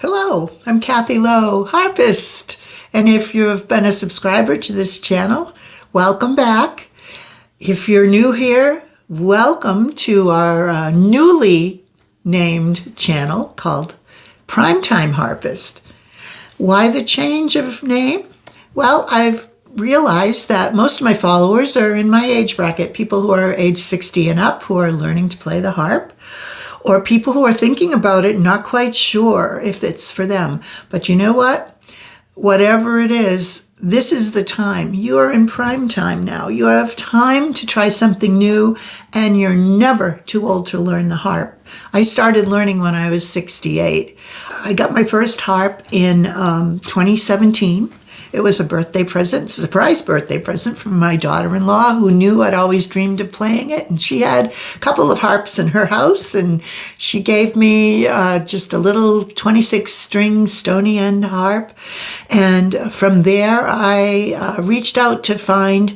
Hello, I'm Kathy Lowe, Harpist. And if you've been a subscriber to this channel, welcome back. If you're new here, welcome to our newly named channel called Prime Time Harpist. Why the change of name? Well, I've realized that most of my followers are in my age bracket, people who are age 60 and up who are learning to play the harp, or people who are thinking about it, not quite sure if it's for them. But you know what? Whatever it is, this is the time. You are in prime time now. You have time to try something new, and you're never too old to learn the harp. I started learning when I was 68. I got my first harp in 2017. It was a birthday present, surprise birthday present from my daughter-in-law, who knew I'd always dreamed of playing it. And she had a couple of harps in her house, and she gave me just a little 26-string stony end harp. And from there, I reached out to find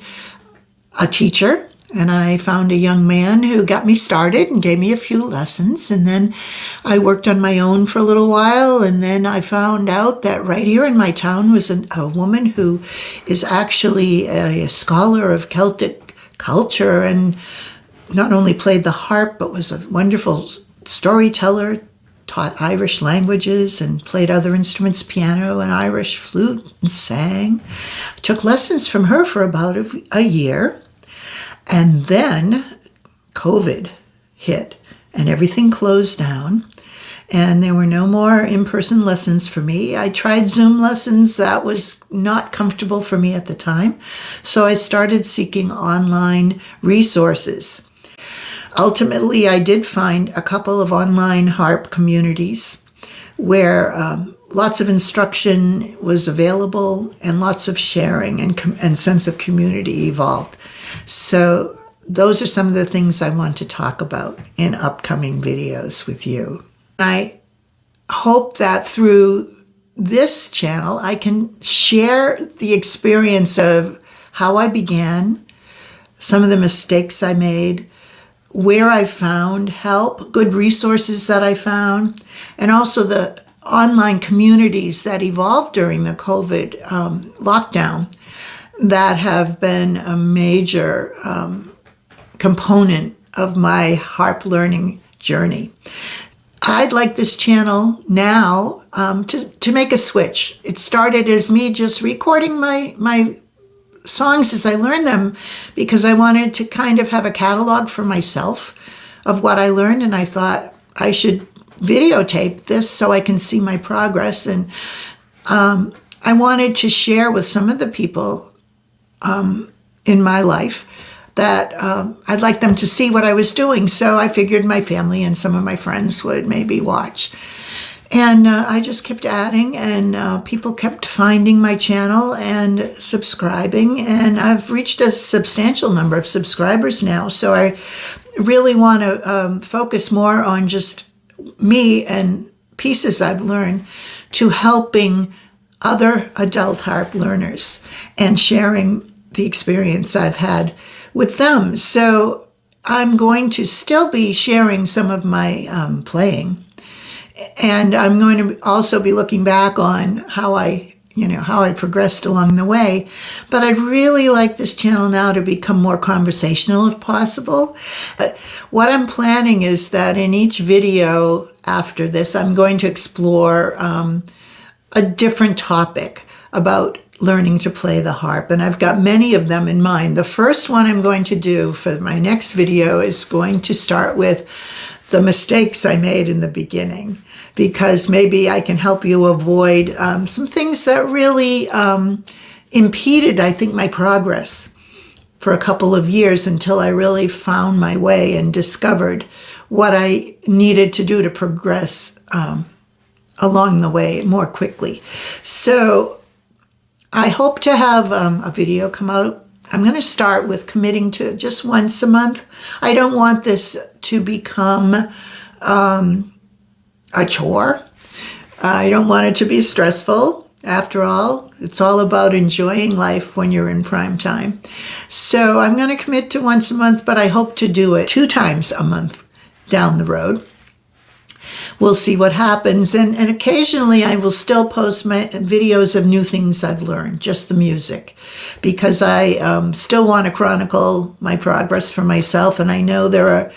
a teacher. And I found a young man who got me started and gave me a few lessons. And then I worked on my own for a little while. And then I found out that right here in my town was a woman who is actually a scholar of Celtic culture and not only played the harp, but was a wonderful storyteller, taught Irish languages and played other instruments, piano and Irish flute, and sang. I took lessons from her for about a year. And then COVID hit and everything closed down and there were no more in-person lessons for me. I tried Zoom lessons. That was not comfortable for me at the time. So I started seeking online resources. Ultimately, I did find a couple of online harp communities where lots of instruction was available and lots of sharing and sense of community evolved. So those are some of the things I want to talk about in upcoming videos with you. I hope that through this channel, I can share the experience of how I began, some of the mistakes I made, where I found help, good resources that I found, and also the online communities that evolved during the COVID lockdown that have been a major component of my harp learning journey. I'd like this channel now to make a switch. It started as me just recording my songs as I learned them because I wanted to kind of have a catalog for myself of what I learned, and I thought I should videotape this so I can see my progress. And I wanted to share with some of the people in my life that I'd like them to see what I was doing. So I figured my family and some of my friends would maybe watch. And I just kept adding, and people kept finding my channel and subscribing. And I've reached a substantial number of subscribers now. So I really want to focus more on just me and pieces I've learned to helping other adult harp learners and sharing the experience I've had with them. So I'm going to still be sharing some of my playing, and I'm going to also be looking back on how I progressed along the way. But I'd really like this channel now to become more conversational if possible. What I'm planning is that in each video after this, I'm going to explore a different topic about learning to play the harp. And I've got many of them in mind. The first one I'm going to do for my next video is going to start with the mistakes I made in the beginning, because maybe I can help you avoid some things that really impeded, I think, my progress for a couple of years until I really found my way and discovered what I needed to do to progress along the way more quickly. So I hope to have a video come out. I'm going to start with committing to just once a month. I don't want this to become a chore. I don't want it to be stressful. After all, it's all about enjoying life when you're in prime time. So I'm going to commit to once a month, but I hope to do it 2 times a month down the road. we'll see what happens. And occasionally I will still post my videos of new things I've learned, just the music, because I still want to chronicle my progress for myself. And I know there are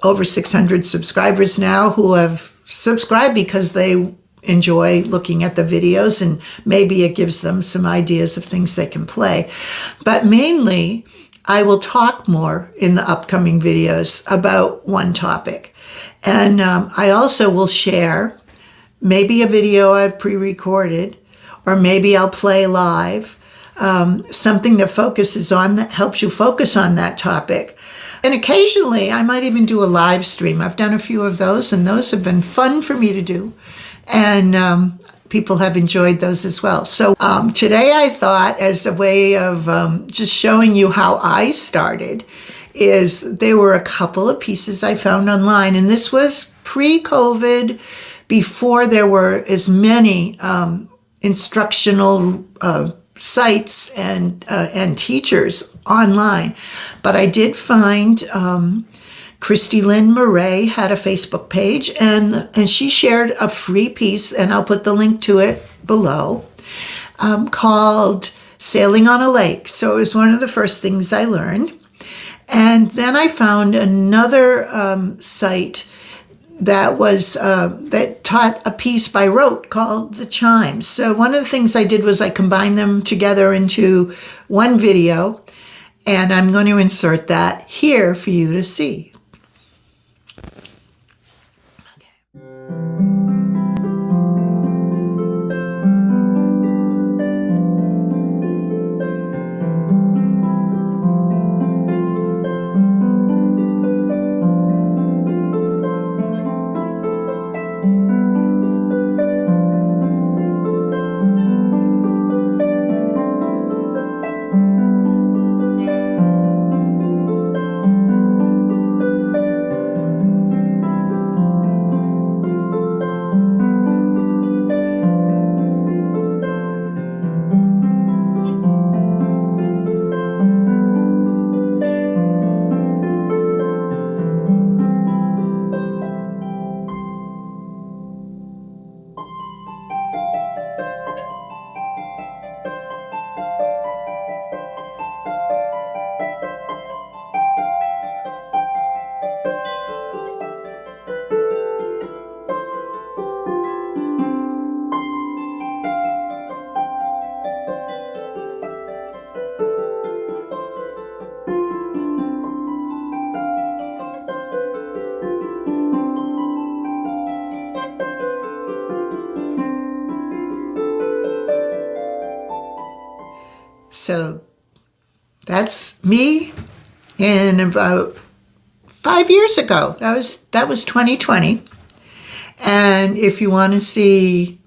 over 600 subscribers now who have subscribed because they enjoy looking at the videos, and maybe it gives them some ideas of things they can play. But mainly, I will talk more in the upcoming videos about one topic. And I also will share maybe a video I've pre-recorded, or maybe I'll play live, something that focuses on that, helps you focus on that topic. And occasionally, I might even do a live stream. I've done a few of those, and those have been fun for me to do. And people have enjoyed those as well. So today I thought, as a way of just showing you how I started, is there were a couple of pieces I found online. And this was pre-COVID, before there were as many instructional sites and teachers online. But I did find Christy Lynn Murray had a Facebook page, and she shared a free piece, and I'll put the link to it below, called Sailing on a Lake. So it was one of the first things I learned. And then I found another site that was that taught a piece by rote called The Chimes. So one of the things I did was I combined them together into one video, and I'm going to insert that here for you to see. So that's me in about 5 years ago. That was 2020. And if you want to see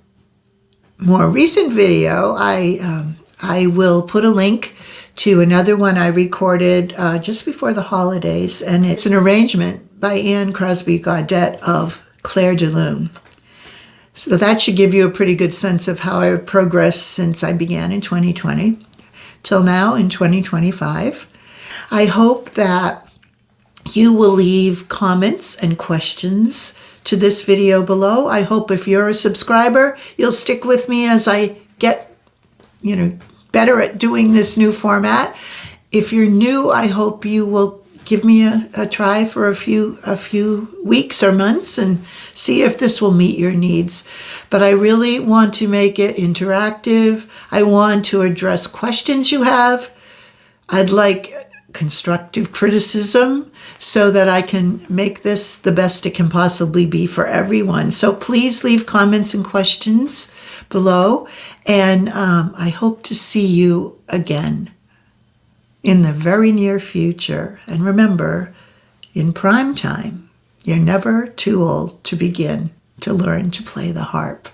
more recent video, I will put a link to another one I recorded just before the holidays, and it's an arrangement by Anne Crosby Gaudette of Claire de Lune. So that should give you a pretty good sense of how I've progressed since I began in 2020 till now in 2025. I hope that you will leave comments and questions to this video below. I hope if you're a subscriber, you'll stick with me as I get, better at doing this new format. If you're new, I hope you will give me a try for a few weeks or months and see if this will meet your needs. But I really want to make it interactive. I want to address questions you have. I'd like constructive criticism so that I can make this the best it can possibly be for everyone. So please leave comments and questions below, and I hope to see you again in the very near future. And remember, in prime time, you're never too old to begin to learn to play the harp.